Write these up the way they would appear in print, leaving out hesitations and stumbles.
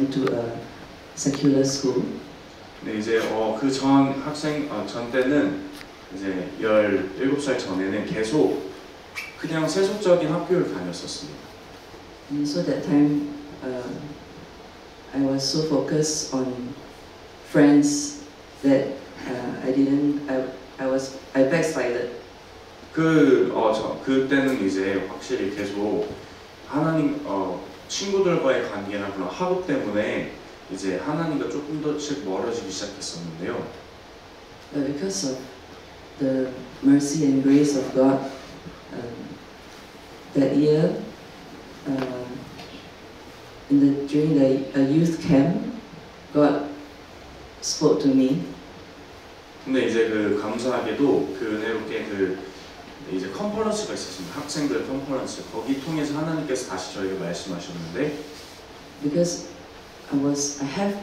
went to a secular school. 네, 이제 그 전 학생 전 때는 이제 17살 전에는 계속 그냥 세속적인 학교를 다녔었습니다. And so that time, I was so focused on friends that I backslided. 그때는 이제 확실히 계속 하나님 친구들과의 관계나 그런 학업 때문에 이제 하나님과 조금 더씩 멀어지기 시작했었는데요. But because of the mercy and grace of God, that year, during the youth camp, God spoke to me. 근데 이제 감사하게도 은혜롭게 이제 컨퍼런스가 있었습니다. 학생들 컨퍼런스. 거기 통해서 하나님께서 다시 저에게 말씀하셨는데, Because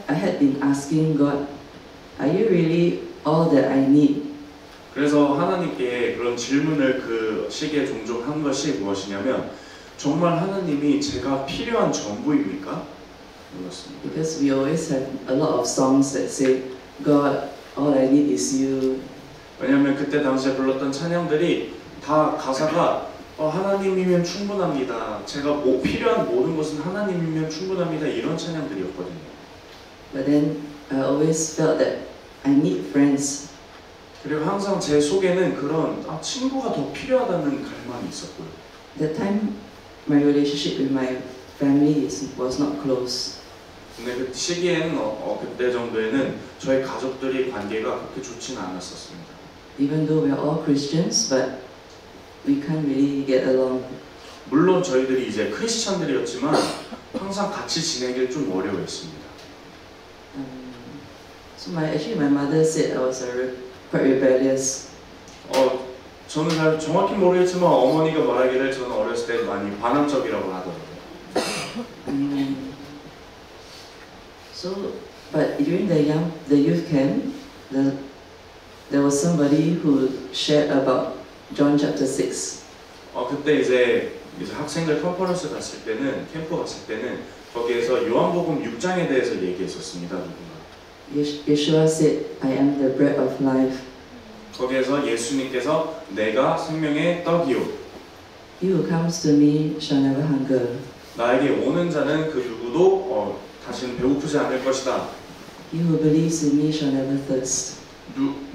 I had been asking God, are you really all that I need? 그래서 하나님께 그런 질문을 그 시기에 종종 한 것이 무엇이냐면, 정말 하나님이 제가 필요한 전부입니까? 그렇습니다. Because we always have a lot of songs that say, God, all I need is you. 왜냐하면 그때 당시에 불렀던 찬양들이 다 가사가 하나님이면 충분합니다. 제가 필요한 모든 것은 하나님이면 충분합니다. 이런 찬양들이었거든요. But then I always felt that I need friends. 그리고 항상 제 속에는 그런 친구가 더 필요하다는 갈망이 있었고요. That time, my relationship with my family was not close. 근데 그 시기에는 그때 정도에는 저희 가족들이 관계가 그렇게 좋지는 않았었습니다. Even though we are all Christians, but we can't really get along. 물론 저희들이 이제 크리스찬들이었지만 항상 같이 지내기를 좀 어려워했습니다. So my mother said I was quite rebellious. 저는 잘 정확히 모르겠지만 어머니가 말하기를 저는 어렸을 때 많이 반항적이라고 하더라고요. But during the youth camp, there was somebody who shared about John chapter 6. 그때 이제 학생들 컨퍼런스 갔을 때는 캠프 갔을 때는 거기에서 요한복음 6장에 대해서 얘기했었습니다. Yeshua said, I am the bread of life. 거기에서 예수님께서 내가 생명의 떡이요. He who comes to me shall never hunger. 나에게 오는 자는 그 누구도 다시는 배고프지 않을 것이다. He who believes in me shall never thirst.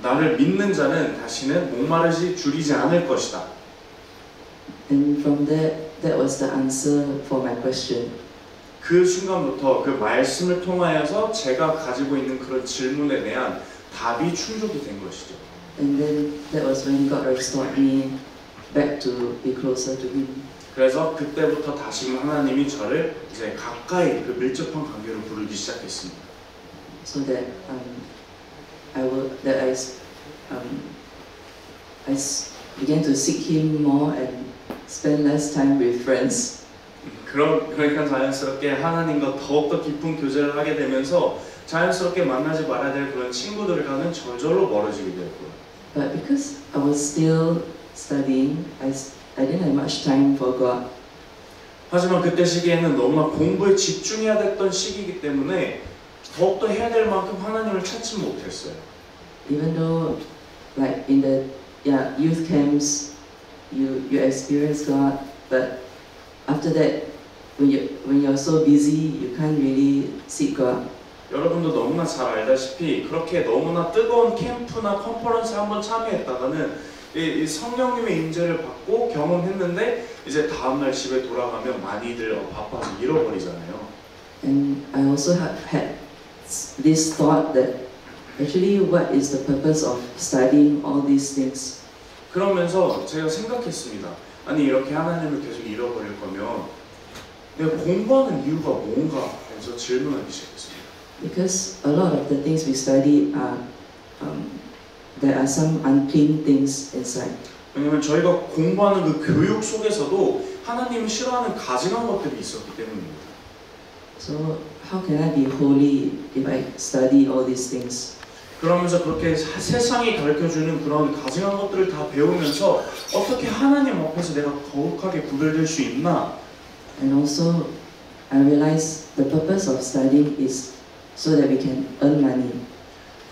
나를 믿는 자는 다시는 목마르지 줄이지 않을 것이다. And from that was the answer for my question. 그 순간부터 그 말씀을 통하여서 제가 가지고 있는 그런 질문에 대한 답이 충족이 된 것이죠. And then that was when God restored me back to be closer to Him. 그래서 그때부터 다시금 하나님이 저를 이제 가까이 그 밀접한 관계로 부르기 시작했습니다. So that I began to seek Him more and spend less time with friends. 그러니까 자연스럽게 하나님과 더욱더 깊은 교제를 하게 되면서 자연스럽게 만나지 말아야 될 그런 친구들과는 저절로 멀어지게 되었고요. But because I was still studying, I didn't have much time for God. 하지만 그때 시기에는 너무나 공부에 집중해야 됐던 시기이기 때문에 더욱더 해야 될 만큼 하나님을 찾지 못했어요. Even though, like in the youth camps, you experience God, but after that, when you're so busy, you can't really seek God. 여러분도 너무나 잘 알다시피 그렇게 너무나 뜨거운 캠프나 컨퍼런스 한번 참여했다가는 이 성령님의 임재를 받고 경험했는데 이제 다음날 집에 돌아가면 많이들 바빠서 잃어버리잖아요. And I also had this thought that actually what is the purpose of studying all these things? 그러면서 제가 생각했습니다. 아니 이렇게 하나님을 계속 잃어버릴 거면 내가 공부하는 이유가 뭔가 해서 질문하기 시작했습니다. Because a lot of the things we study there are some unclean things inside. 왜냐하면 저희가 공부하는 그 교육 속에서도 하나님이 싫어하는 가증한 것들이 있었기 때문입니다. So how can I be holy if I study all these things? 그러면서 그렇게 세상이 가르쳐주는 그런 가증한 것들을 다 배우면서 어떻게 하나님 앞에서 내가 거룩하게 구별될 수 있나? And also I realized the purpose of studying is so that we can earn money.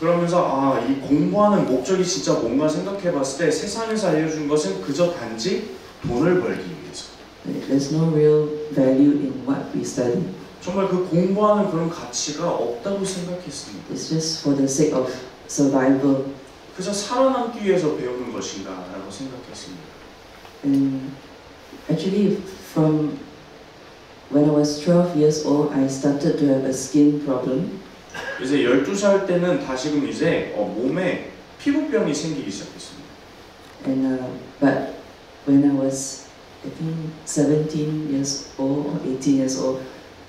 그러면서 이 공부하는 목적이 진짜 뭔가 생각해봤을 때 세상에서 알려준 것은 그저 단지 돈을 벌기 위해서. There's no real value in what we study. 정말 그 공부하는 그런 가치가 없다고 생각했습니다. It's just for the sake of survival. 그저 살아남기 위해서 배우는 것인가라고 생각했습니다. And actually, from when I was 12 years old, I started to have a skin problem. 이제 12살 때는 다시금 이제 몸에 피부병이 생기기 시작했습니다. And but when I was, I think 17 years old or 18 years old,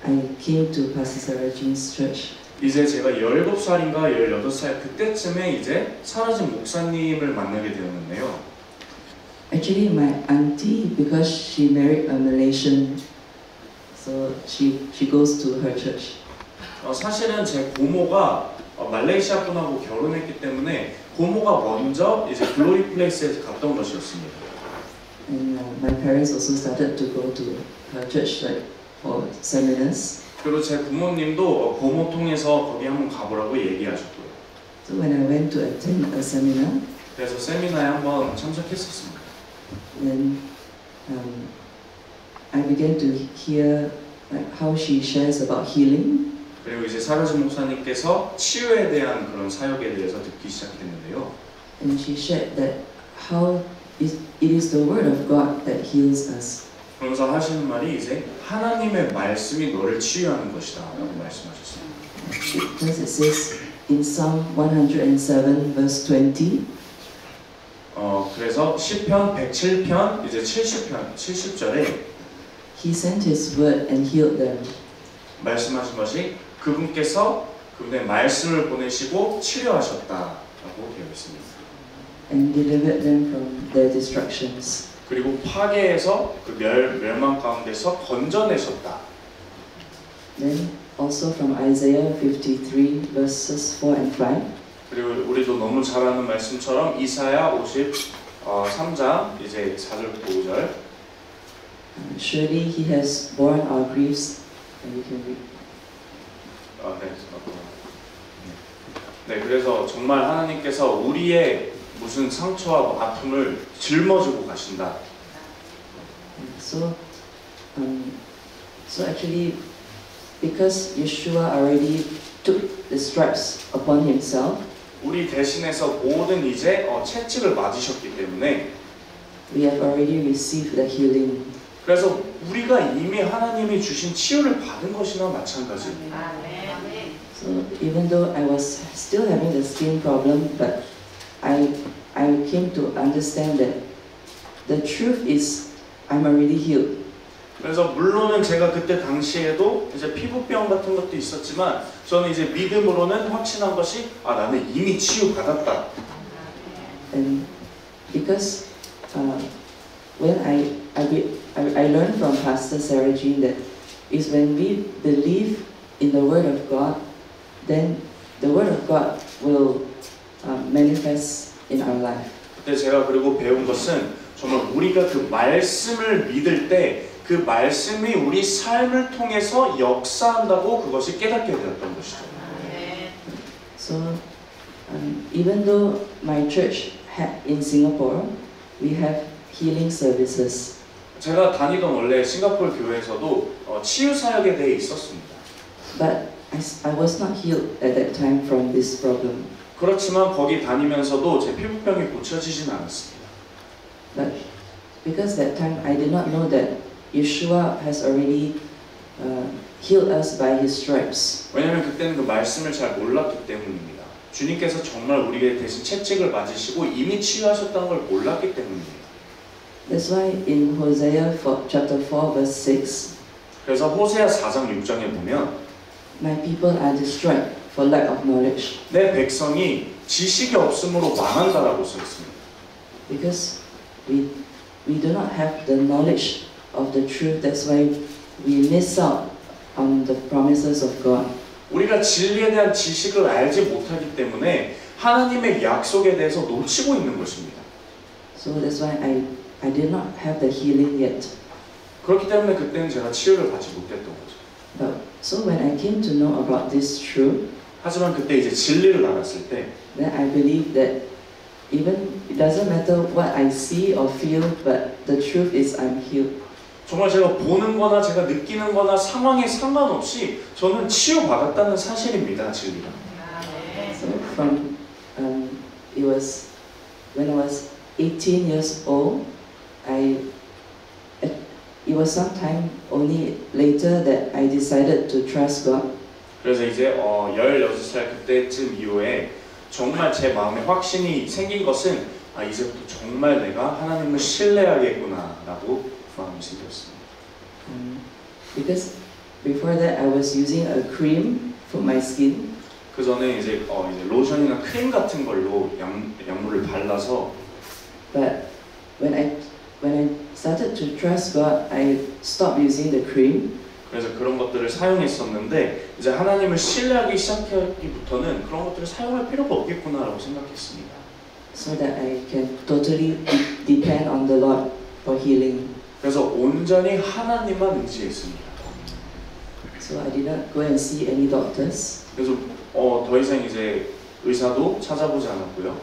I came to Pastor Sarah Jean's church. 이제 제가 17살인가 18살 그때쯤에 이제 사라진 목사님을 만나게 되었는데요. Actually, my auntie, because she married a Malaysian, so she goes to her church. 사실은 제 고모가 말레이시아 분하고 결혼했기 때문에 고모가 먼저 이제 글로리 플레이스에 갔던 것이었습니다. And my parents also started to go to her church like for seminars. 그리고 제 부모님도 고모 통해서 거기 한번 가보라고 얘기하셨고요. So when I went to attend a seminar, 그래서 세미나에 한번 참석했었습니다. then I began to hear like how she shares about healing. 그리고 이제 사라진 목사님께서 치유에 대한 그런 사역에 대해서 듣기 시작했는데요. And she shared that how it is the word of God that heals us. 그러면서 하시는 말이 이제 하나님의 말씀이 너를 치유하는 것이다 라고 말씀하셨습니다. Because it says in Psalm 107 verse 20. 그래서 시편 107편 이제 70절에 He sent His word and healed them. 말씀하신 것이 그분께서 그분의 말씀을 보내시고 치료하셨다라고 되어 있습니다. And delivered them from their destructions. 그리고 파괴에서 그 멸망 가운데서 건져내셨다. Then also from Isaiah 53 verses 4 and 5. 그리고 우리도 너무 잘 아는 말씀처럼 이사야 53장 이제 4절부터 5절. Surely He has borne our griefs. And you can read. 네, 그래서 정말 하나님께서 우리의 무슨 상처와 아픔을 짊어지고 가신다. So actually, because Yeshua already took the stripes upon Himself, 우리 대신해서 모든 이제 채찍을 맞으셨기 때문에 we have already received the healing. 그래서 우리가 이미 하나님이 주신 치유를 받은 것이나 마찬가지입니다. So even though I was still having the skin problem, but I came to understand that the truth is I'm already healed. 그래서 물론은 제가 그때 당시에도 이제 피부병 같은 것도 있었지만 저는 이제 믿음으로는 확신한 것이 나는 이미 치유받았다. And because when I learned from Pastor Sarah Jean that is when we believe in the Word of God, then the Word of God will manifest in our life. 그때 제가 그리고 배운 것은 정말 우리가 그 말씀을 믿을 때 그 말씀이 우리 삶을 통해서 역사한다고 그것이 깨닫게 되었던 것이죠. So even though my church in Singapore, we have healing services. 제가 다니던 원래 싱가포르 교회에서도 치유 사역에 대해 있었습니다. But I was not healed at that time from this problem. 그렇지만 거기 다니면서도 제 피부병이 고쳐지진 않았습니다. But because that time I did not know that Yeshua has already healed us by His stripes. 왜냐하면 그때는 그 말씀을 잘 몰랐기 때문입니다. 주님께서 정말 우리에게 대신 채찍을 맞으시고 이미 치유하셨다는 걸 몰랐기 때문입니다. That's why in Hosea chapter 4 verse 6. 그래서 호세아 4장 6장에 보면 My people are destroyed for lack of knowledge. 내 백성이 지식이 없음으로 망한다라고 써 있습니다. Because we do not have the knowledge of the truth. That's why we miss out on the promises of God. 우리가 진리에 대한 지식을 알지 못하기 때문에 하나님의 약속에 대해서 놓치고 있는 것입니다. So that's why I did not have the healing yet. 그렇기 때문에 그때는 제가 치유를 받지 못했던 거죠. But so when I came to know about this truth, 하지만 그때 이제 진리를 알았을 때 then I believe that even it doesn't matter what I see or feel, but the truth is I'm healed. 정말 제가 보는 거나 제가 느끼는 거나 상황에 상관없이 저는 치유받았다는 사실입니다. 진리가. So from it was when I was 18 years old, it was sometime only later that I decided to trust God. 그래서 이제 16살 그때쯤 이후에 정말 제 마음에 확신이 생긴 것은 이제부터 정말 내가 하나님을 신뢰하겠구나라고 마음이 생겼습니다. Because before that I was using a cream for my skin. 그 전에 이제 로션이나 크림 같은 걸로 약물을 발라서. But when I started to trust God, I stopped using the cream. 그래서 그런 것들을 사용했었는데 이제 하나님을 신뢰하기 시작하기부터는 그런 것들을 사용할 필요가 없겠구나라고 생각했습니다. So that I can totally depend on the Lord for healing. 그래서 온전히 하나님만 의지했습니다. So I did not go and see any doctors. 그래서 더 이상 이제 의사도 찾아보지 않았고요.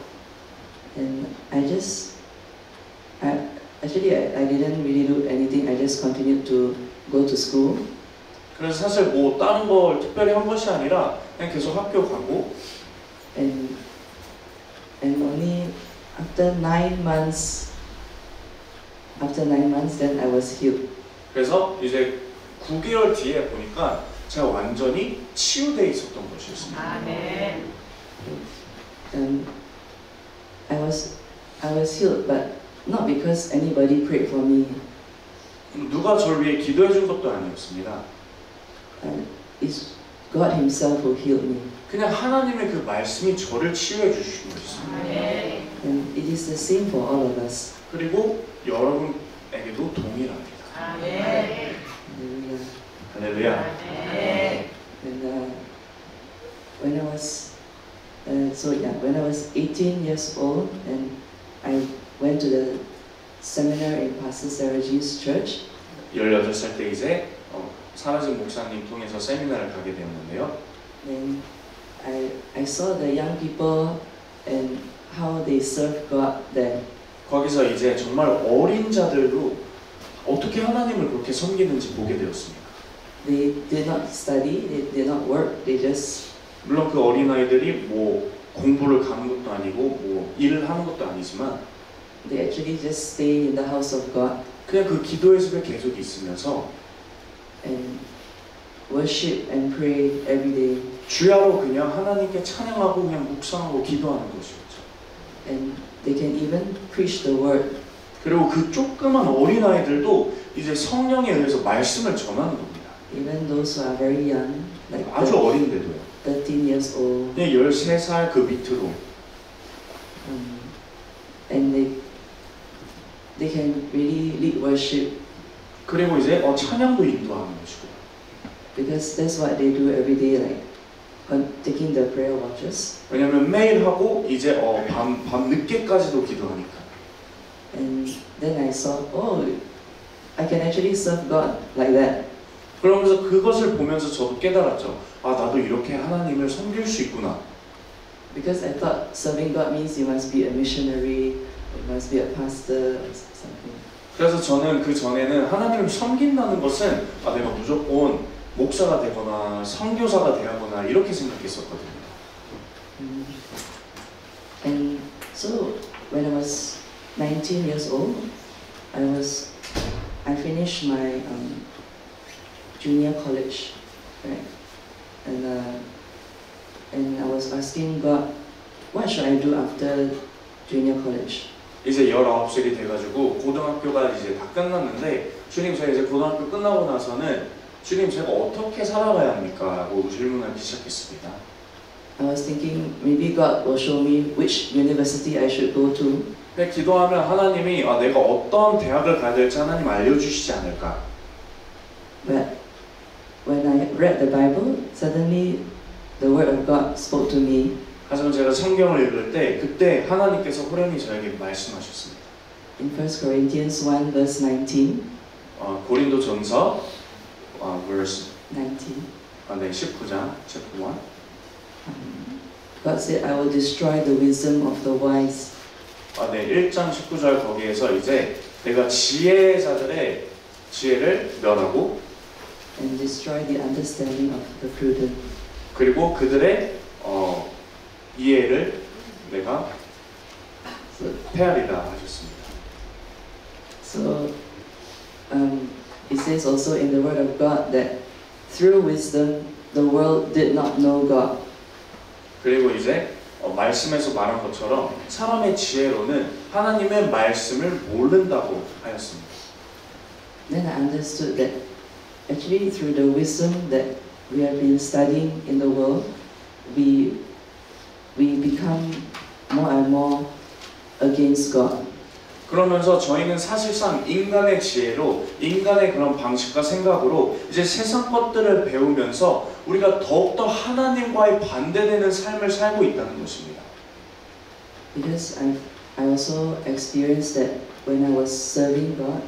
And I didn't really do anything. I just continued to go to school. 그래서 사실 뭐 다른 걸 특별히 한 것이 아니라 그냥 계속 학교 가고. And only after 9 months, then I was healed. 그래서 이제 9개월 뒤에 보니까 제가 완전히 치유돼 있었던 것이었습니다. 아멘. And I was healed, but not because anybody prayed for me. 누가 저를 위해 기도해 준 것도 아니었습니다. It's God Himself who healed me. 그냥 하나님의 그 말씀이 저를 치유해 주신 것이었습니다. 아멘. And it is the same for all of us. 그리고 여러분에게도 동일합니다. 아멘. Hallelujah. 할렐루야. 아멘. And when I was when I was 18 years old, and I went to the seminar in Pastor Sarah G's church. 18살 때 이제 사라진 목사님 통해서 세미나를 가게 되었는데요. Then I saw the young people and how they serve God there. 거기서 이제 정말 어린 자들도 어떻게 하나님을 그렇게 섬기는지 보게 되었습니다. They did not study, they did not work, they just 물론 그 어린 아이들이 뭐 공부를 가는 것도 아니고 뭐 일을 하는 것도 아니지만 they actually just stay in the house of God 그냥 그 기도의 숲에 계속 있으면서 and worship and pray every day. 주야로 그냥 하나님께 찬양하고 그냥 묵상하고 기도하는 것이었죠. And they can even preach the word. 그리고 그 조그만 어린 아이들도 이제 성령에 의해서 말씀을 전하는 겁니다. Even those who are very young, like 아주 어린데도요. 13 years old, 그냥 13살 그 밑으로. and they can really lead worship 그리고 이제 찬양도 인도하는 것이고. because that's what they do every day, like taking the prayer watches. 왜냐면 매일 하고 이제 밤 늦게까지도 기도하니까. And then I saw, oh, I can actually serve God like that. 그러면서 그것을 보면서 저도 깨달았죠. 나도 이렇게 하나님을 섬길 수 있구나. Because I thought serving God means you must be a missionary, you must be a pastor or something. 그래서 저는 그 전에는 하나님을 섬긴다는 것은 내가 무조건 목사가 되거나 선교사가 되거나 이렇게 생각했었거든요. And so when I was 19 years old, I finished my junior college, right? And I was asking God, what should I do after junior college? 이제 19살이 돼가지고 고등학교가 이제 다 끝났는데 주님 제가 이제 고등학교 끝나고 나서는 주님 제가 어떻게 살아가야 합니까? 라고 질문하기 시작했습니다. I was thinking maybe God will show me which university I should go to. 근데 기도하면 하나님이 내가 어떤 대학을 가야 될지 하나님 알려주시지 않을까? But when I read the Bible, suddenly the Word of God spoke to me. 하지만 제가 성경을 읽을 때 그때 하나님께서 호련히 저에게 말씀하셨습니다. In 1 Corinthians 1 verse 19, 고린도전서 verse 19. 네, 19장, chapter 1. God said, I will destroy the wisdom of the wise. 네, 1장 19절 거기에서 이제 내가 지혜자들의 지혜를 멸하고 And destroy the understanding of the prudent. 그리고 그들의 이해를 내가 헤아리다 하셨습니다. So it says also in the Word of God that through wisdom the world did not know God. 그리고 이제 말씀에서 말한 것처럼 사람의 지혜로는 하나님의 말씀을 모른다고 하였습니다. Then I understood that actually through the wisdom that we have been studying in the world, we become more and more against God. 그러면서 저희는 사실상 인간의 지혜로 인간의 그런 방식과 생각으로 이제 세상 것들을 배우면서 우리가 더욱더 하나님과의 반대되는 삶을 살고 있다는 것입니다. Because I also experienced that when I was serving God,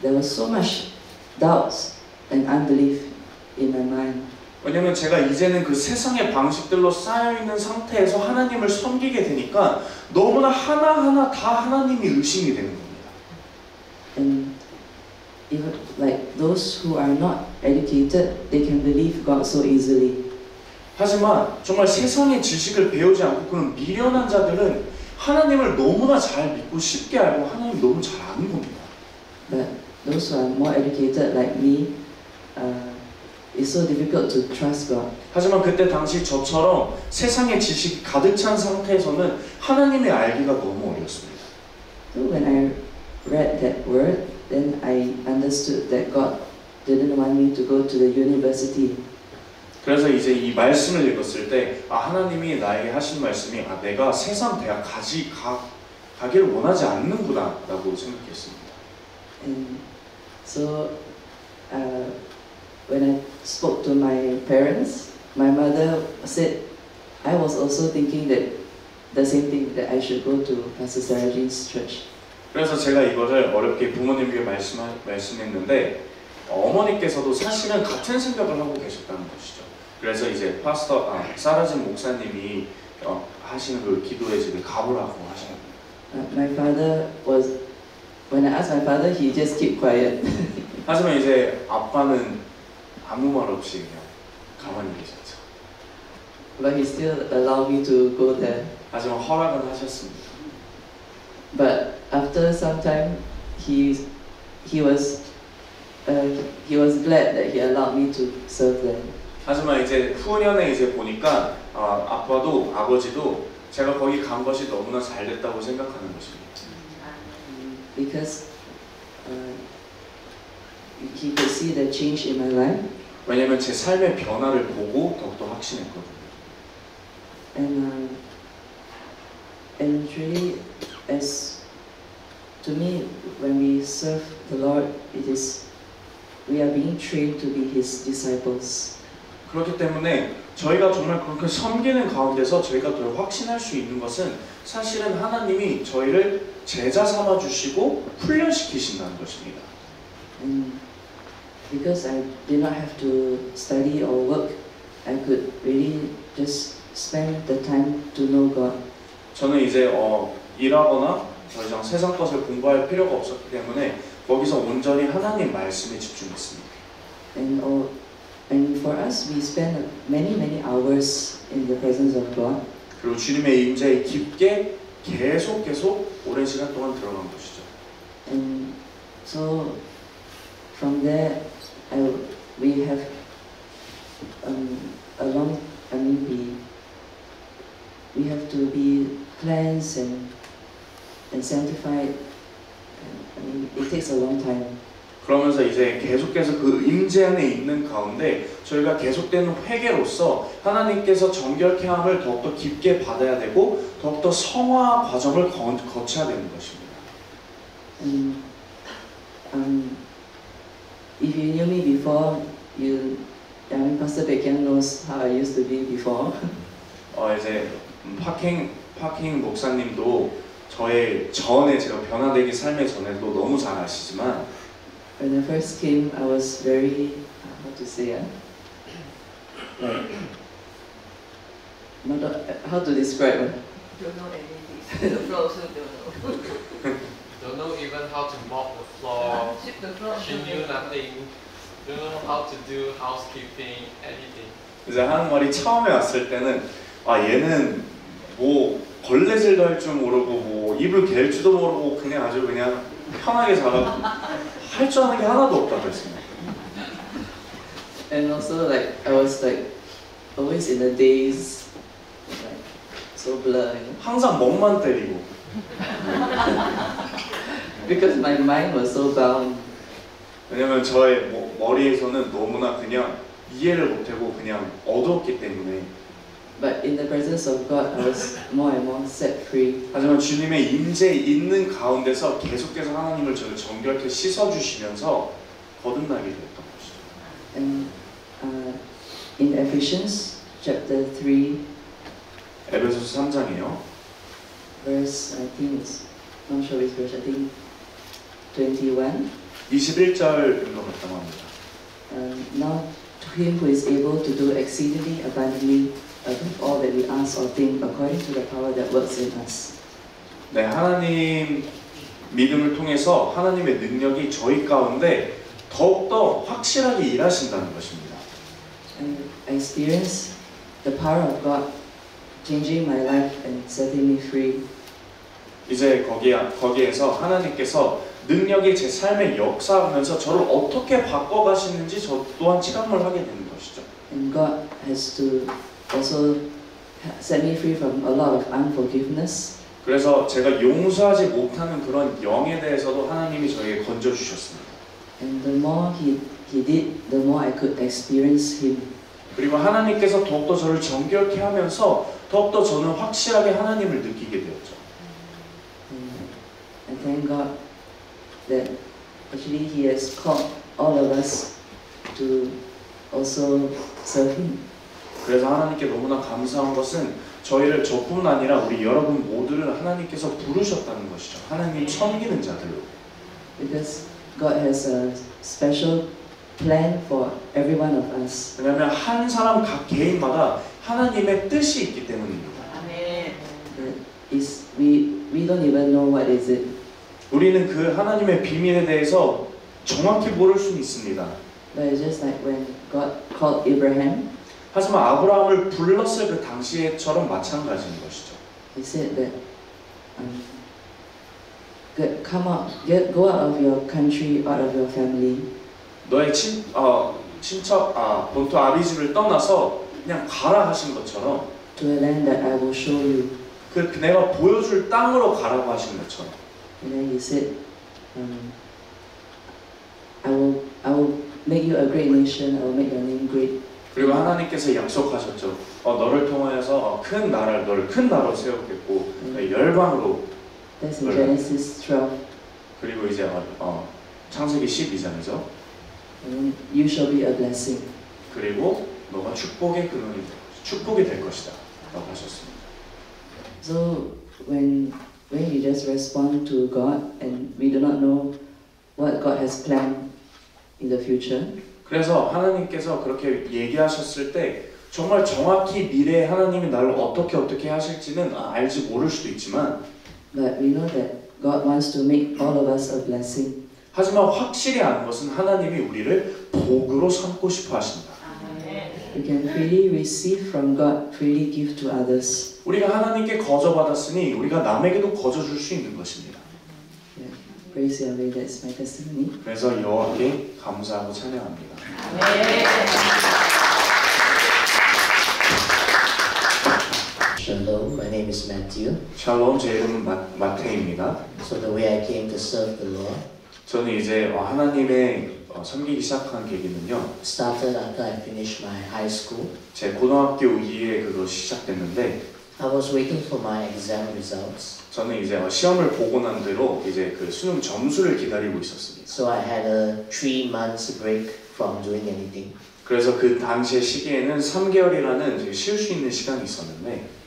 there was so much doubts and unbelief in my mind. 왜냐면 제가 이제는 그 세상의 방식들로 쌓여있는 상태에서 하나님을 섬기게 되니까 너무나 하나하나 다 하나님이 의심이 되는 겁니다. And even like those who are not educated, they can believe God so easily. 하지만 정말 세상의 지식을 배우지 않고 그런 미련한 자들은 하나님을 너무나 잘 믿고 쉽게 알고 하나님 너무 잘 아는 겁니다. But those who are more educated like me, it's so difficult to trust God. 하지만 그때 당시 저처럼 세상의 지식이 가득 찬 상태에서는 하나님의 알기가 너무 어려웠습니다. So when I read that word, then I understood that God didn't want me to go to the university. 그래서 이제 이 말씀을 읽었을 때 하나님이 나에게 하신 말씀이 내가 세상 대학 가기를 원하지 않는구나 라고 생각했습니다. And so when I spoke to my parents, my mother said I was also thinking that the same thing, that I should go to Pastor Sarajin's church. 그래서 제가 이거를 어렵게 부모님께 말씀했는데 어머니께서도 사실은 같은 생각을 하고 계셨다는 것이죠. 그래서 이제 사라진 목사님이 하시는 그 기도의 집에 가보라고 하셨습니다. My father was, when I asked my father, he just kept quiet. 하지만 이제 아빠는 아무 말 없이 그냥 가만히 계셨죠. But he still allowed me to go there. 하지만 허락은 하셨습니다. But after some time, he was glad that he allowed me to serve there. 하지만 이제 후년에 이제 보니까 아빠도 아버지도 제가 거기 간 것이 너무나 잘 됐다고 생각하는 것입니다. Because he could see the change in my life. 왜냐하면 제 삶의 변화를 보고 더욱더 확신했거든요. And really, as to me, when we serve the Lord, we are being trained to be His disciples. 그렇기 때문에 저희가 정말 그렇게 섬기는 가운데서 저희가 더 확신할 수 있는 것은 사실은 하나님이 저희를 제자 삼아 주시고 훈련시키신다는 것입니다. And because I did not have to study or work, I could really just spend the time to know God. 저는 이제 일하거나 더 이상 세상 것을 공부할 필요가 없었기 때문에 거기서 온전히 하나님 말씀에 집중했습니다. And for us, we spend many hours in the presence of God. 그리고 주님의 임재에 깊게 계속 오랜 시간 동안 들어간 것이죠. And so from there, we have we have to be cleansed and sanctified. It takes a long time. 그러면서 이제 계속해서 그 임재 안에 있는 가운데 저희가 계속되는 회개로서 하나님께서 정결케 함을 더욱더 깊게 받아야 되고 더욱더 성화 과정을 거쳐야 되는 것입니다. If you knew me before, Pastor Baekhyun knows how I used to be before. 이제 파킹 목사님도 저의 전에 제가 변화되기 삶의 전에도 너무 잘 아시지만 When I first came, I was very how to say like not how to describe Don't know anything. The floor also don't know. Don't know even how to mop the floor. Sweep the floor. She knew nothing. Don't know how to do housekeeping, anything. 이제 한국말이 처음에 왔을 때는 아 얘는 뭐 걸레질도 할 줄 모르고 뭐 이불 갤 줄도 모르고 그냥 아주 그냥 편하게 자라고 할 줄 아는 게 하나도 없다고 했습니다. and also like I was like always in the daze like so blur, you know? 항상 멍만 때리고 Because my mind was so bound. 왜냐면 저의 머리에서는 너무나 그냥 이해를 못하고 그냥 어두웠기 때문에 But in the presence of God, I was more and more set free. 하지만 주님의 임재 있는 가운데서 계속해서 하나님을 저를 정결케 씻어주시면서 거듭나게 되었던 것이죠. And in Ephesians chapter 3, 에베소서 3장이에요. verse, I think it's, not sure which verse, I think 21. 21절인 것 같다고 합니다. Now to him who is able to do exceedingly abundantly above all that we ask or think according to the power that works in us. 네, 하나님 믿음을 통해서 하나님의 능력이 저희 가운데 더욱더 확실하게 일하신다는 것입니다. And I experienced the power of God changing my life and setting me free. 이제 거기에서 하나님께서 능력이 제 삶에 역사하면서 저를 어떻게 바꿔가시는지 저 또한 체감을 하게 되는 것이죠. And God has to also set me free from a lot of unforgiveness. 그래서 제가 용서하지 못하는 그런 영에 대해서도 하나님이 저에게 건져주셨습니다. And the more he did, the more I could experience Him. 그리고 하나님께서 더욱더 저를 정결케 하면서 더욱더 저는 확실하게 하나님을 느끼게 되었죠. And thank God that actually He has called all of us to also serve Him. 그래서 하나님께 너무나 감사한 것은 저뿐 아니라 우리 여러분 모두를 하나님께서 부르셨다는 것이죠. 하나님 섬기는 자들로. Because God has a special plan for every one of us. 왜냐하면 한 사람 각 개인마다 하나님의 뜻이 있기 때문입니다. 아멘. We don't even know what is it. 우리는 그 하나님의 비밀에 대해서 정확히 모를 수는 있습니다. But it's just like when God called Abraham. 하지만 아브라함을 불렀을 그 당시에처럼 마찬가지인 것이죠. He said that go out of your country, out of your family. 너의 친척 본토 아비집을 떠나서 그냥 가라 하신 것처럼 To a land that I will show you. 그 내가 보여줄 땅으로 가라고 하신 것처럼. And then he said, I will make you a great nation. I will make your name great. 그리고 하나님께서 약속하셨죠. 너를 통하여서 큰 나라를 너를 큰 나라로 세우겠고 열방으로. That's in Genesis 12. 그리고 이제 창세기 12장이죠. And you shall be a blessing. 그리고 너가 축복의 근원이 축복이 될 것이다. 라고 하셨습니다. So when we just respond to God and we do not know what God has planned in the future. 그래서 하나님께서 그렇게 얘기하셨을 때 정말 정확히 미래에 하나님이 나를 어떻게 하실지는 알지 모를 수도 있지만 But we know that God wants to make all of us a blessing. 하지만 확실히 아는 것은 하나님이 우리를 복으로 삼고 싶어 하신다. We can freely receive from God, freely give to others. 우리가 하나님께 거저받았으니 우리가 남에게도 거저줄 수 있는 것입니다. Yeah. Praise Yahweh, that's my testimony. 그래서 여호와께 감사하고 찬양합니다. Shalom, my name is Matthew. 샬롬, 제 이름은 마태입니다. So the way I came to serve the Lord 저는 이제 하나님의 섬기기 시작한 계기는요. started after I finished my high school. 제 고등학교 이후에 그거 시작됐는데 I was waiting for my exam results. 저는 이제 시험을 보고 난 뒤로 이제 그 수능 점수를 기다리고 있었습니다. So I had a 3 months break from doing anything. 그래서 그 당시의 시기에는 3개월이라는 쉴 수 있는 시간이 있었는데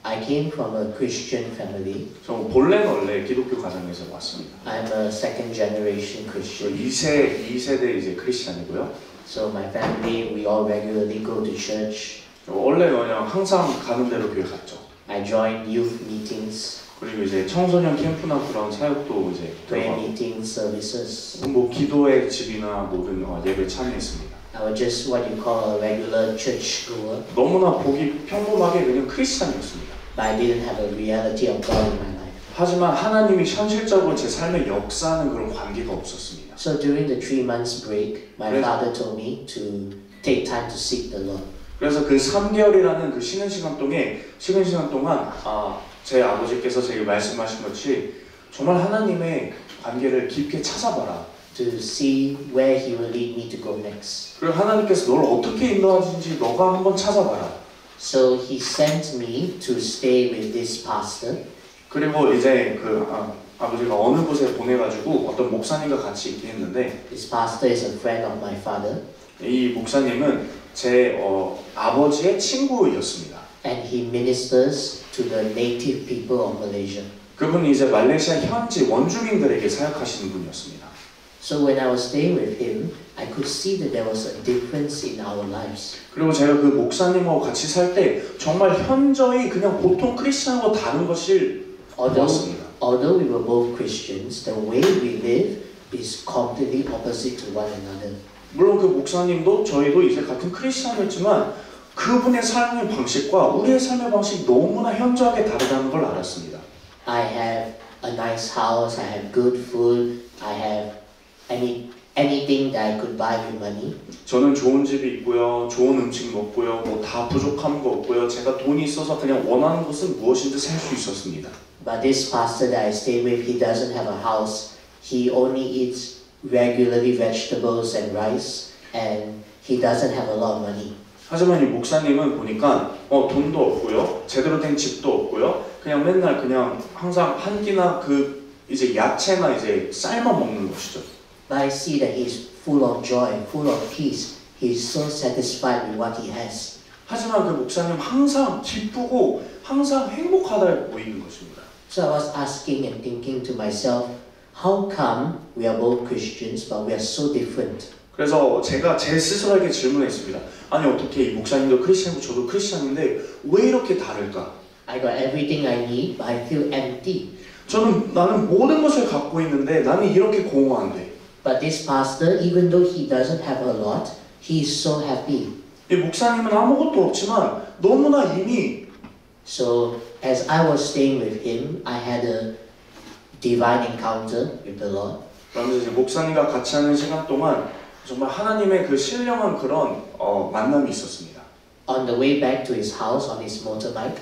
I came from a Christian family. 저 본래는 원래 기독교 가정에서 왔습니다. I'm a second generation Christian. 2세대 이제 크리스찬이고요. So my family, we all regularly go to church. 원래 그냥 항상 가는 대로 교회 갔죠. I join youth meetings, 그리고 이제 청소년 캠프나 그런 사역도 이제 prayer 들어가고 meetings, services. 뭐 기도의 집이나 모든 예배 참여했습니다. I was just what you call a regular church goer, 너무나 보기 평범하게 그냥 크리스찬이었습니다. but I didn't have a reality of God in my life. 하지만 하나님이 현실적으로 제 삶에 역사하는 그런 관계가 없었습니다. So during the 3 months break, my Yes. father told me to take time to seek the Lord. 그래서 그 3개월이라는 그 쉬는 시간 동안 제 아버지께서 제게 말씀하신 것이 정말 하나님의 관계를 깊게 찾아봐라. To see where He will lead me to go next. 그리고 하나님께서 너를 어떻게 인도하시는지 너가 한번 찾아봐라. So He sent me to stay with this pastor. 그리고 이제 아버지가 어느 곳에 보내가지고 어떤 목사님과 같이 있게 했는데 This pastor is a friend of my father, 이 목사님은 제 아버지의 친구였습니다. and he ministers to the native people of Malaysia. 그분이 이제 말레이시아 현지 원주민들에게 사역하시는 분이었습니다. So when I was staying with him, I could see that there was a difference in our lives. 그리고 제가 그 목사님하고 같이 살 때 정말 현저히 그냥 보통 크리스천하고 다른 것을 보았습니다. Although we were both Christians, the way we live is completely opposite to one another. 물론 그 목사님도 저희도 이제 같은 크리스천이었지만 그분의 삶의 방식과 우리의 삶의 방식이 너무나 현저하게 다르다는 걸 알았습니다. I have a nice house, I have good food, I have anything that I could buy with money. 저는 좋은 집이 있고요, 좋은 음식 먹고요, 뭐 다 부족한 거 없고요. 제가 돈이 있어서 그냥 원하는 것은 무엇인지 살 수 있었습니다. But this pastor that I stay with, he doesn't have a house. He only eats regularly vegetables and rice, and he doesn't have a lot of money. 하지만 이 목사님은 보니까 돈도 없고요, 제대로 된 집도 없고요, 그냥 맨날 그냥 항상 한 끼나 그 이제 야채나 이제 쌀만 먹는 것이죠. But I see that he's full of joy, full of peace. He's so satisfied with what he has. 하지만 그 목사님 항상 기쁘고 항상 행복하다 보이는 것입니다. So I was asking and thinking to myself, how come we are both Christians but we are so different? 그래서 제가 제 스스로에게 질문했습니다. 아니 어떻게 이 목사님도 크리스천이고 저도 크리스천인데 왜 이렇게 다를까? I got everything I need, but I feel empty. 나는 모든 것을 갖고 있는데 나는 이렇게 공허한데. But this pastor, even though he doesn't have a lot, he is so happy. 이 목사님은 아무것도 없지만 너무나 이미 So as I was staying with him, I had a divine encounter with the Lord. 그러면서 이제 목사님과 같이 하는 시간 동안 정말 하나님의 그 신령한 그런 만남이 있었습니다. On the way back to his house on his motorbike,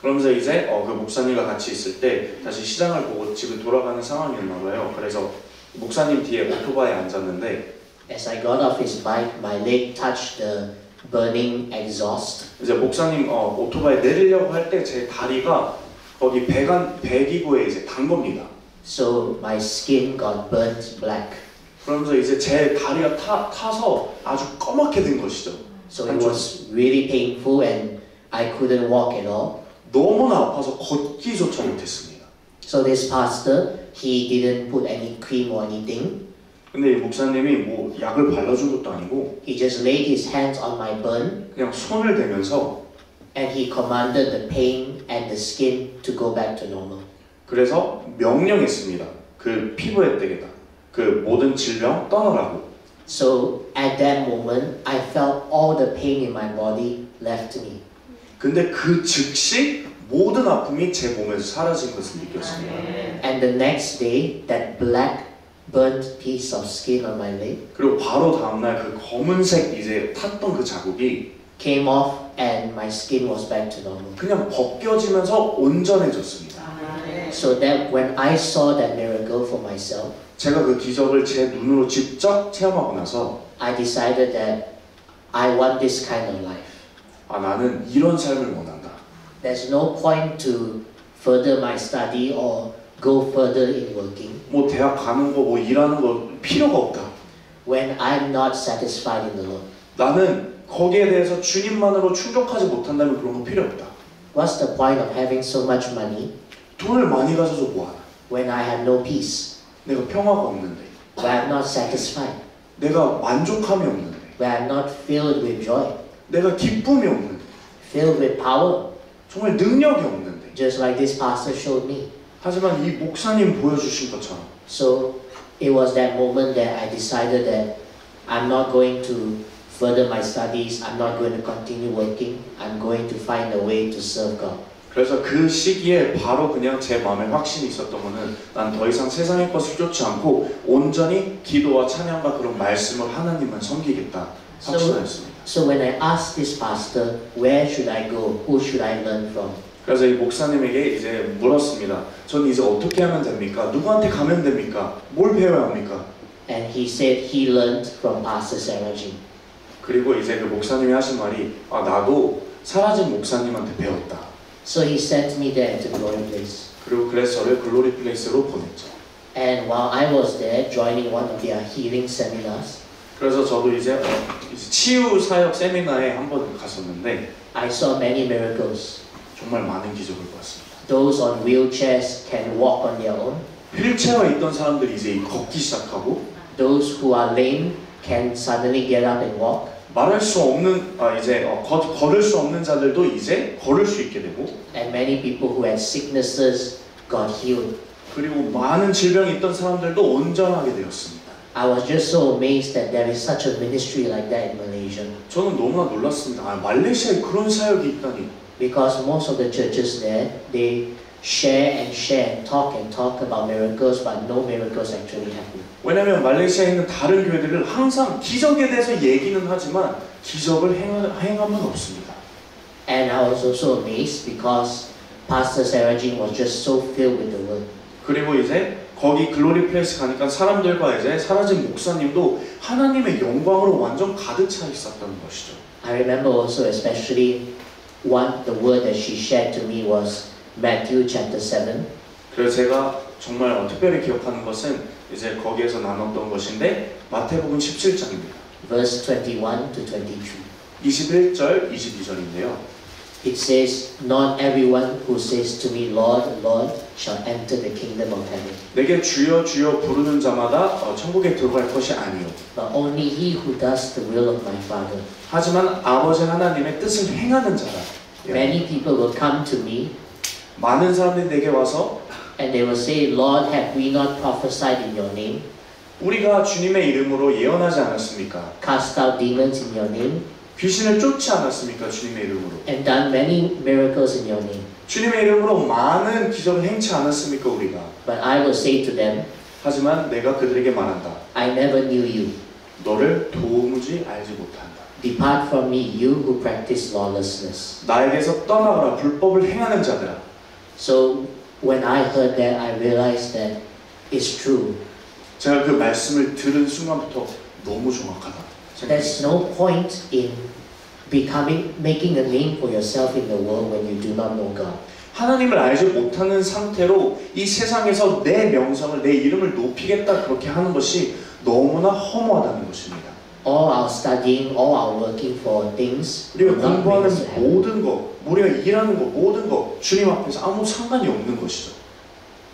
그러면서 이제 그 목사님과 같이 있을 때 다시 시장을 보고 집에 돌아가는 상황이었나 봐요. 그래서 목사님 뒤에 오토바이에 앉았는데 as I got off his bike, my leg touched the burning exhaust. 이제 목사님 오토바이 내리려고 할 때 제 다리가 거기 배기구에 이제 단 겁니다. So my skin got burnt black. 그러면서 이제 제 다리가 타서 아주 검맣게 된 것이죠. So it was really painful and I couldn't walk at all. 너무나 아파서 걷기조차 못했습니다. So this pastor, he didn't put any cream or anything. 근데 이 목사님이 뭐 약을 발라준 것도 아니고 He just laid his hands on my burn 그냥 손을 대면서 and he commanded the pain and the skin to go back to normal. 그래서 명령했습니다. 그 피부에 떼게다. 그 모든 질병 떠나라고. So at that moment, I felt all the pain in my body left me. 근데 그 즉시 모든 아픔이 제 몸에서 사라진 것을 느꼈습니다. And the next day, that black burnt piece of skin on my leg 그리고 바로 다음날 그 검은색 이제 탔던 그 자국이 came off and my skin was back to normal. 그냥 벗겨지면서 온전해졌습니다. So that when I saw that miracle for myself, 제가 그 기적을 제 눈으로 직접 체험하고 나서 I decided that I want this kind of life. 나는 이런 삶을 원한다. There's no point to further my study or go further in working 뭐 대학 가는 거 뭐 일하는 거 필요가 없다. when I'm not satisfied in the Lord. 나는 거기에 대해서 주님만으로 충족하지 못한다면 그런 거 필요 없다. What's the point of having so much money 돈을 많이 가져서 뭐하나? when I have no peace, 내가 평화가 없는데, when I'm not satisfied? 내가 만족함이 없는데, where I'm not filled with joy, 내가 기쁨이 없는데, filled with power, 정말 능력이 없는데. just like this pastor showed me. 하지만 이 목사님 보여주신 것처럼 So it was that moment that I decided that I'm not going to further my studies, I'm not going to continue working, I'm going to find a way to serve God. 그래서 그 시기에 바로 그냥 제 마음에 확신이 있었던 거는 난 더 이상 세상의 것을 쫓지 않고 온전히 기도와 찬양과 그런 말씀을 하나님만 섬기겠다 확신하였습니다. So when I asked this pastor, where should I go? Who should I learn from? 그래서 이 목사님에게 이제 물었습니다. 전 이제 어떻게 하면 됩니까? 누구한테 가면 됩니까? 뭘 배워야 합니까? And he said he learned from Pastor Sarah Jin. 그리고 이제 그 목사님이 하신 말이 나도 사라진 목사님한테 배웠다. So he sent me there to Glory Place. 그리고 그래서 저를 글로리 플레이스로 보냈죠. And while I was there joining one of their healing seminars, 그래서 저도 이제 치유 사역 세미나에 한번 갔었는데 I saw many miracles. 정말 많은 기적을 봤습니다. Those on wheelchairs can walk on their own. 휠체어에 있던 사람들이 이제 걷기 시작하고 Those who are lame can suddenly get up and walk. 말할 수 없는 걸을 수 없는 자들도 이제 걸을 수 있게 되고 And many people who had sicknesses got healed. 그리고 많은 질병이 있던 사람들도 온전하게 되었습니다. I was just so amazed that there is such a ministry like that in Malaysia. 저는 너무나 놀랐습니다. 말레이시아에 그런 사역이 있다니. Because most of the churches there, they share and talk about miracles, but no miracles actually happen. 왜냐하면 말레이시아에 있는 다른 교회들은 항상 기적에 대해서 얘기는 하지만 기적을 행함은 없습니다. And I was also amazed because Pastor Sarah Jin was just so filled with the word. 그리고 이제 거기 글로리 플레이스 가니까 사람들과 이제 사라진 목사님도 하나님의 영광으로 완전 가득 차 있었다는 것이죠. I remember also especially the word that she shared to me was Matthew chapter 7. 그래서 제가 정말 특별히 기억하는 것은 이제 거기에서 나눴던 것인데 마태복음 17장입니다. Verse 21 to 22. 21절, 22절인데요. It says, Not everyone who says to me, Lord, Lord, shall enter the kingdom of heaven, 내게 주여 주여 부르는 자마다 천국에 들어갈 것이 아니요. but only he who does the will of my Father. 하지만 아버지 하나님의 뜻을 행하는 자라. Many people will come to me 많은 사람들이 내게 와서 and they will say, Lord, have we not prophesied in your name? 우리가 주님의 이름으로 예언하지 않았습니까? Cast out demons in your name? 귀신을 쫓지 않았습니까? 주님의 이름으로. And done many miracles in your name. 주님의 이름으로 많은 기적을 행치 않았습니까? 우리가. But I will say to them, 하지만 내가 그들에게 말한다. I never knew you. 너를 도무지 알지 못한다. Depart from me, you who practice lawlessness. 나에게서 떠나가라. 불법을 행하는 자들아. So when I heard that, I realized that it's true. 제가 그 말씀을 들은 순간부터 너무 정확하다. There's no point in making a name for yourself in the world when you do not know God. 하나님을 알지 못하는 상태로 이 세상에서 내 명성을, 내 이름을 높이겠다 그렇게 하는 것이 너무나 허무하다는 것입니다. All our studying, all our working for things 우리가 will not bring us to 공부하는 heaven. 모든 것, 우리가 일하는 것, 모든 것 주님 앞에서 아무 상관이 없는 것이죠.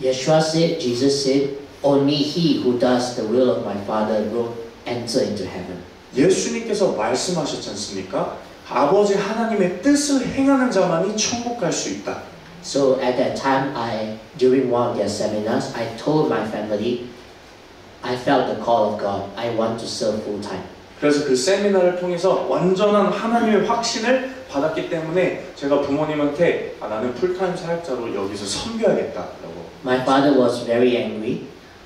Yeshua said, Jesus said, only he who does the will of my Father will enter into heaven. 예수님께서 말씀하셨지 않습니까? 아버지 하나님의 뜻을 행하는 자만이 천국 갈 수 있다. So at that time, during one of their seminars, I told my family, I felt the call of God. I want to serve full time. 그래서 그 세미나를 통해서 완전한 하나님의 확신을 받았기 때문에 제가 부모님한테 나는 풀타임 사역자로 여기서 섬겨야겠다라고. My father was very angry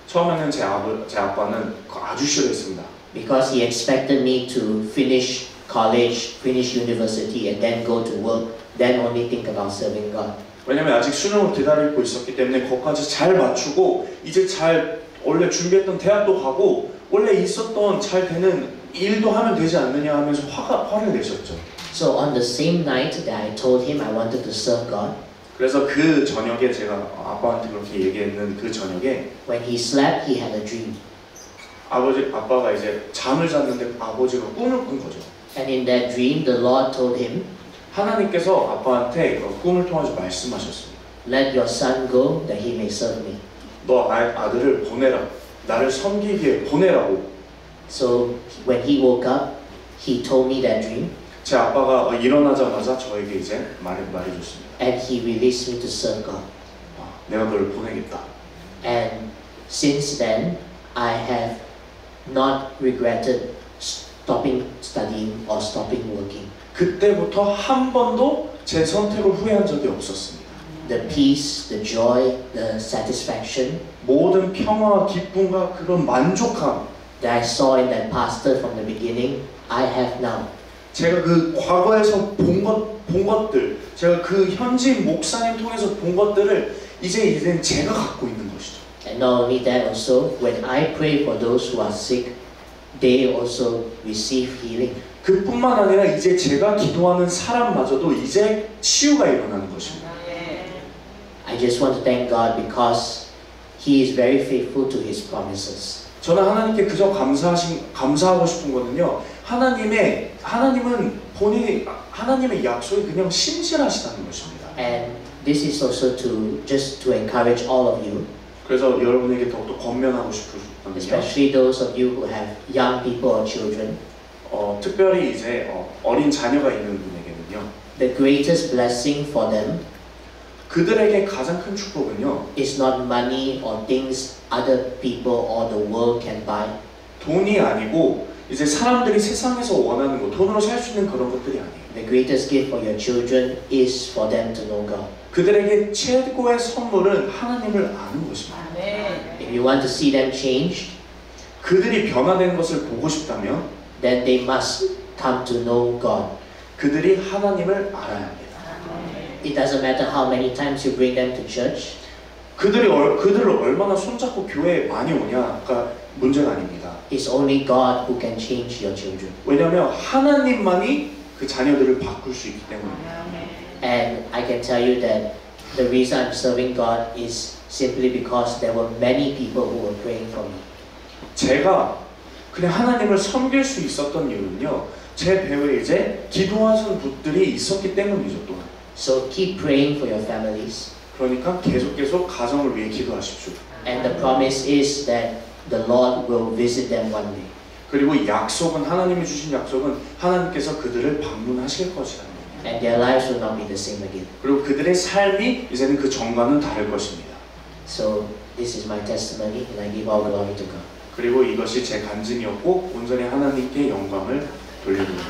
처음에는 제 아빠는 아주 싫어했습니다. because he expected me to finish college, finish university, and then go to work, then only think about serving God. 왜냐면 아직 수능을 기다리고 있었기 때문에 거기까지 잘 맞추고 이제 잘 원래 준비했던 대학도 가고 원래 있었던 잘 되는 일도 하면 되지 않느냐 하면서 화를 내셨죠. So on the same night that I told him I wanted to serve God, 그래서 그 저녁에 제가 아빠한테 그렇게 얘기했는 그 저녁에 when he slept, he had a dream. 아빠가 이제 잠을 잤는데 아버지가 꿈을 꾼 거죠. And in that dream, the Lord told him, 하나님께서 아빠한테 꿈을 통해서 말씀하셨습니다. let your son go that he may serve me. 너 아들을 보내라. 나를 섬기기에 보내라고. So when he woke up, he told me that dream 제 아빠가 일어나자마자 저에게 이제 말해줬습니다. and he released me to serve God. 내가 너를 보내겠다. And since then, I have not regretted stopping studying or stopping working. 그때부터 한 번도 제 선택을 후회한 적이 없었습니다. The peace, the joy, the satisfaction 모든 평화와 기쁨과 그런 만족함, that I saw in that pastor from the beginning, I have now. 제가 그 과거에서 본 것들, 제가 그 현지인 목사님 통해서 본 것들을 이제는 제가 갖고 있는 것이죠. And not only that, also when I pray for those who are sick, they also receive healing. 그뿐만 아니라 이제 제가 기도하는 사람마저도 이제 치유가 일어나는 것입니다. I just want to thank God because He is very faithful to His promises. 저는 하나님께 그저 감사하고 싶은 거는요. 하나님은 하나님의 약속이 그냥 신실하시다는 것입니다. And this is also just to encourage all of you, 그래서 여러분에게 더욱더 권면하고 싶거든요. especially those of you who have young people or children. 특별히 이제 어린 자녀가 있는 분에게는요. The greatest blessing for them 그들에게 가장 큰 축복은요. is not money or things other people or the world can buy. 돈이 아니고 이제 사람들이 세상에서 원하는 것, 돈으로 살 수 있는 그런 것들이 아니에요. The greatest gift for your children is for them to know God. 그들에게 최고의 선물은 하나님을 아는 것입니다. If you want to see them changed, 그들이 변화된 것을 보고 싶다면 then they must come to know God. 그들이 하나님을 알아야 합니다. It doesn't matter how many times you bring them to church. 그들을 얼마나 손잡고 교회에 많이 오냐가 문제가 아닙니다. It's only God who can change your children. 왜냐하면 하나님만이 그 자녀들을 바꿀 수 있기 때문입니다. And I can tell you that the reason I'm serving God is simply because there were many people who were praying for me. 제가 그냥 하나님을 섬길 수 있었던 이유는요. 제 배후에 이제 기도하시는 분들이 있었기 때문이죠. 또한. So keep praying for your families. 그러니까 계속 가정을 위해 기도하십시오. And the promise is that the Lord will visit them one day. 그리고 약속은 하나님이 주신 약속은 하나님께서 그들을 방문하실 것이라는 겁니다. And their lives will not be the same again. 그리고 그들의 삶이 이제는 그 전과는 다를 것입니다. So this is my testimony and I give all glory to God. 그리고 이것이 제 간증이었고 온전히 하나님께 영광을 돌려드립니다.